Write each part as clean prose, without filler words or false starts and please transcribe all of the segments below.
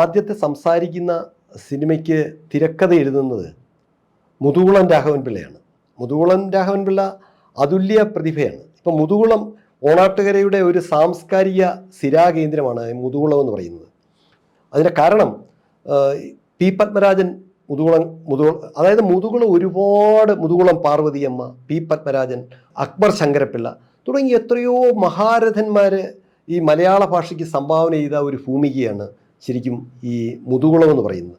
ആദ്യത്തെ സംസാരിക്കുന്ന സിനിമയ്ക്ക് തിരക്കഥ എഴുതുന്നത് മുതുകുളം രാഘവൻ പിള്ളയാണ്. മുതുകുളം രാഘവൻ പിള്ള അതുല്യ പ്രതിഭയാണ്. ഇപ്പം മുതുകുളം ഓണാട്ടുകരയുടെ ഒരു സാംസ്കാരിക സ്ഥിരാകേന്ദ്രമാണ് മുതുകുളം എന്ന് പറയുന്നത്. അതിൻ്റെ കാരണം പി പത്മരാജൻ മുതുകുളം അതായത് മുതുകുളം ഒരുപാട് മുതുകുളം പാർവതിയമ്മ, പി പത്മരാജൻ, അക്ബർ ശങ്കരപ്പിള്ള തുടങ്ങി എത്രയോ മഹാരഥന്മാർ ഈ മലയാള ഭാഷയ്ക്ക് സംഭാവന ചെയ്ത ഒരു ഭൂമികയാണ് ശരിക്കും ഈ മുതുകുളം എന്ന് പറയുന്നത്.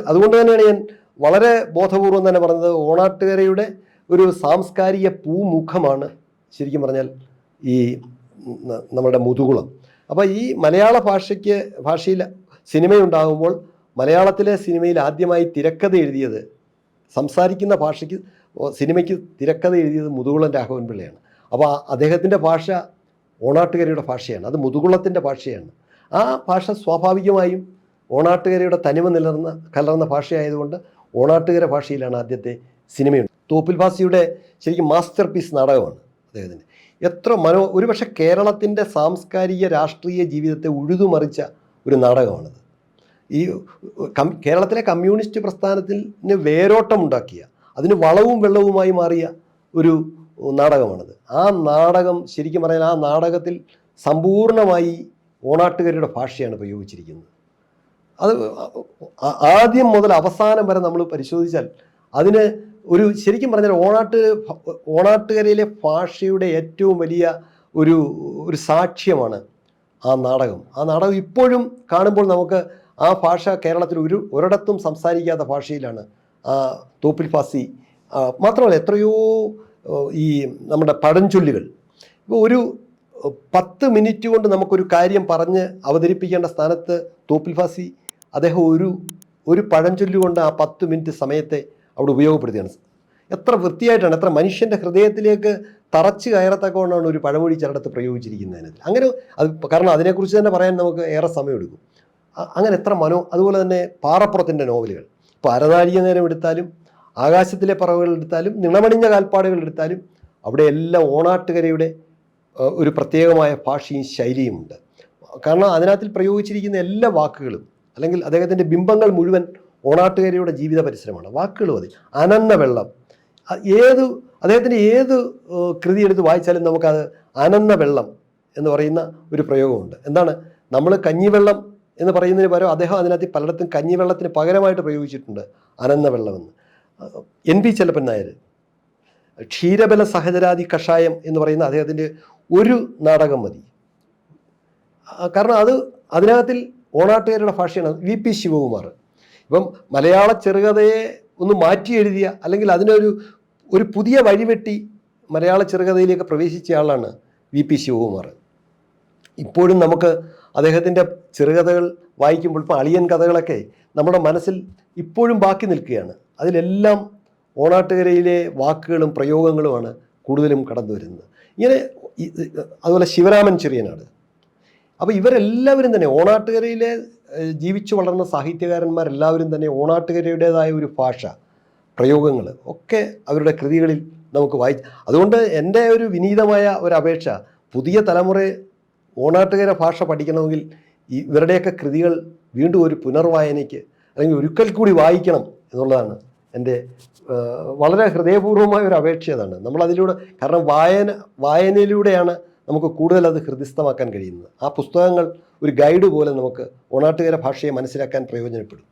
അതുകൊണ്ട് തന്നെയാണ് ഞാൻ വളരെ ബോധപൂർവം തന്നെ പറഞ്ഞത്, ഓണാട്ടുകരയുടെ ഒരു സാംസ്കാരിക പൂമുഖമാണ് ശരിക്കും പറഞ്ഞാൽ ഈ നമ്മുടെ മുതുകുളം. അപ്പോൾ ഈ മലയാള ഭാഷയിൽ സിനിമയുണ്ടാകുമ്പോൾ മലയാളത്തിലെ സിനിമയിൽ ആദ്യമായി തിരക്കഥ എഴുതിയത്, സംസാരിക്കുന്ന സിനിമയ്ക്ക് തിരക്കഥ എഴുതിയത് മുതുകുളം രാഘവൻ പിള്ളയാണ്. അപ്പോൾ അദ്ദേഹത്തിൻ്റെ ഭാഷ ഓണാട്ടുകരയുടെ ഭാഷയാണ്, അത് മുതുകുളത്തിൻ്റെ ഭാഷയാണ്. ആ ഭാഷ സ്വാഭാവികമായും ഓണാട്ടുകരയുടെ തനിമ കലർന്ന ഭാഷയായതുകൊണ്ട് ഓണാട്ടുകര ഭാഷയിലാണ് ആദ്യത്തെ സിനിമയുണ്ട്. തോപ്പിൽ ഭാസിയുടെ ശരിക്കും മാസ്റ്റർ പീസ് നാടകമാണ് അദ്ദേഹത്തിൻ്റെ. ഒരുപക്ഷെ കേരളത്തിൻ്റെ സാംസ്കാരിക രാഷ്ട്രീയ ജീവിതത്തെ ഉഴുതുമറിച്ച ഒരു നാടകമാണത്. ഈ കേരളത്തിലെ കമ്മ്യൂണിസ്റ്റ് പ്രസ്ഥാനത്തിന് വേരോട്ടമുണ്ടാക്കിയ, അതിന് വളവും വെള്ളവുമായി മാറിയ ഒരു നാടകമാണത്. ആ നാടകം ശരിക്കും പറഞ്ഞാൽ ആ നാടകത്തിൽ സമ്പൂർണ്ണമായി ഓണാട്ടുകരയുടെ ഭാഷയാണ് പ്രയോഗിച്ചിരിക്കുന്നത്. അത് ആദ്യം മുതൽ അവസാനം വരെ നമ്മൾ പരിശോധിച്ചാൽ അതിന് ശരിക്കും പറഞ്ഞാൽ ഓണാട്ടുകരയിലെ ഭാഷയുടെ ഏറ്റവും വലിയ ഒരു സാക്ഷ്യമാണ് ആ നാടകം. ആ നാടകം ഇപ്പോഴും കാണുമ്പോൾ നമുക്ക് ആ ഭാഷ കേരളത്തിൽ ഒരിടത്തും സംസാരിക്കാത്ത ഭാഷയിലാണ് തോപ്പിൽ ഭാസി. മാത്രമല്ല എത്രയോ ഈ നമ്മുടെ പഴഞ്ചൊല്ലുകൾ, ഇപ്പോൾ ഒരു 10 മിനിറ്റ് കൊണ്ട് നമുക്കൊരു കാര്യം പറഞ്ഞ് അവതരിപ്പിക്കേണ്ട സ്ഥാനത്ത് തോപ്പിൽ ഭാസി അദ്ദേഹം ഒരു പഴഞ്ചൊല്ലു കൊണ്ട് ആ 10 മിനിറ്റ് സമയത്തെ അവിടെ ഉപയോഗപ്പെടുത്തുകയാണ്. എത്ര വൃത്തിയായിട്ടാണ്, എത്ര മനുഷ്യൻ്റെ ഹൃദയത്തിലേക്ക് തറച്ച് കയറത്തക്കൊണ്ടാണ് ഒരു പഴമൊഴി ചിലടത്ത് പ്രയോഗിച്ചിരിക്കുന്നതിന്. അങ്ങനെ കാരണം അതിനെക്കുറിച്ച് തന്നെ പറയാൻ നമുക്ക് ഏറെ സമയമെടുക്കും. അങ്ങനെ എത്ര അതുപോലെ തന്നെ പാറപ്പുറത്തിൻ്റെ നോവലുകൾ, ഇപ്പോൾ അരനാഴിക നേരം എടുത്താലും ആകാശത്തിലെ പറവുകൾ എടുത്താലും നിണമണിഞ്ഞ കാൽപ്പാടുകൾ എടുത്താലും അവിടെയെല്ലാം ഓണാട്ടുകരയുടെ ഒരു പ്രത്യേകമായ ഭാഷയും ശൈലിയുമുണ്ട്. കാരണം അതിനകത്തിൽ പ്രയോഗിച്ചിരിക്കുന്ന എല്ലാ വാക്കുകളും അല്ലെങ്കിൽ അദ്ദേഹത്തിൻ്റെ ബിംബങ്ങൾ മുഴുവൻ ഓണാട്ടുകരയുടെ ജീവിത പരിസരമാണ്. വാക്കുകൾ മതി. അനന്ന വെള്ളം, അദ്ദേഹത്തിൻ്റെ ഏത് കൃതി എടുത്ത് വായിച്ചാലും നമുക്കത് അനന്ന വെള്ളം എന്ന് പറയുന്ന ഒരു പ്രയോഗമുണ്ട്. എന്താണ്, നമ്മൾ കഞ്ഞിവെള്ളം എന്ന് പറയുന്നതിന് പകരം അദ്ദേഹം അതിനകത്ത് പലയിടത്തും കഞ്ഞിവെള്ളത്തിന് പകരമായിട്ട് പ്രയോഗിച്ചിട്ടുണ്ട് അനന്ന വെള്ളമെന്ന്. NP ചെല്ലപ്പൻ നായർ ക്ഷീരബല സഹചരാതി കഷായം എന്ന് പറയുന്ന അദ്ദേഹത്തിൻ്റെ ഒരു നാടകം മതി. കാരണം അതിനകത്തിൽ ഓണാട്ടുകാരുടെ ഭാഷയാണ്. VP ശിവകുമാർ ഇപ്പം മലയാള ചെറുകഥയെ ഒന്ന് മാറ്റി എഴുതിയ, അല്ലെങ്കിൽ ഒരു പുതിയ വഴിവെട്ടി മലയാള ചെറുകഥയിലേക്ക് പ്രവേശിച്ച ആളാണ് VP ശിവകുമാർ. ഇപ്പോഴും നമുക്ക് അദ്ദേഹത്തിൻ്റെ ചെറുകഥകൾ വായിക്കുമ്പോൾ ഇപ്പോൾ അളിയൻ കഥകളൊക്കെ നമ്മുടെ മനസ്സിൽ ഇപ്പോഴും ബാക്കി നിൽക്കുകയാണ്. അതിലെല്ലാം ഓണാട്ടുകരയിലെ വാക്കുകളും പ്രയോഗങ്ങളുമാണ് കൂടുതലും കടന്നു വരുന്നത്. ഇങ്ങനെ അതുപോലെ ശിവരാമൻ ചെറിയനാട്. അപ്പോൾ ഇവരെല്ലാവരും തന്നെ ഓണാട്ടുകരയിലെ ജീവിച്ചു വളർന്ന സാഹിത്യകാരന്മാരെല്ലാവരും തന്നെ ഓണാട്ടുകരയുടേതായ ഒരു ഭാഷ, പ്രയോഗങ്ങൾ ഒക്കെ അവരുടെ കൃതികളിൽ നമുക്ക് അതുകൊണ്ട് എൻ്റെ ഒരു വിനീതമായ ഒരു അപേക്ഷ, പുതിയ തലമുറ ഓണാട്ടുകര ഭാഷ പഠിക്കണമെങ്കിൽ ഇവരുടെയൊക്കെ കൃതികൾ വീണ്ടും ഒരു പുനർവായനയ്ക്ക് അല്ലെങ്കിൽ ഒരിക്കൽ കൂടി വായിക്കണം എന്നുള്ളതാണ് എൻ്റെ വളരെ ഹൃദയപൂർവ്വമായ ഒരു അപേക്ഷ. അതാണ് കാരണം വായനയിലൂടെയാണ് നമുക്ക് കൂടുതൽ അത് ഹൃദിസ്ഥമാക്കാൻ കഴിയുന്നത്. ആ പുസ്തകങ്ങൾ ഒരു ഗൈഡ് പോലെ നമുക്ക് ഓണാട്ടുകര ഭാഷയെ മനസ്സിലാക്കാൻ പ്രയോജനപ്പെടും.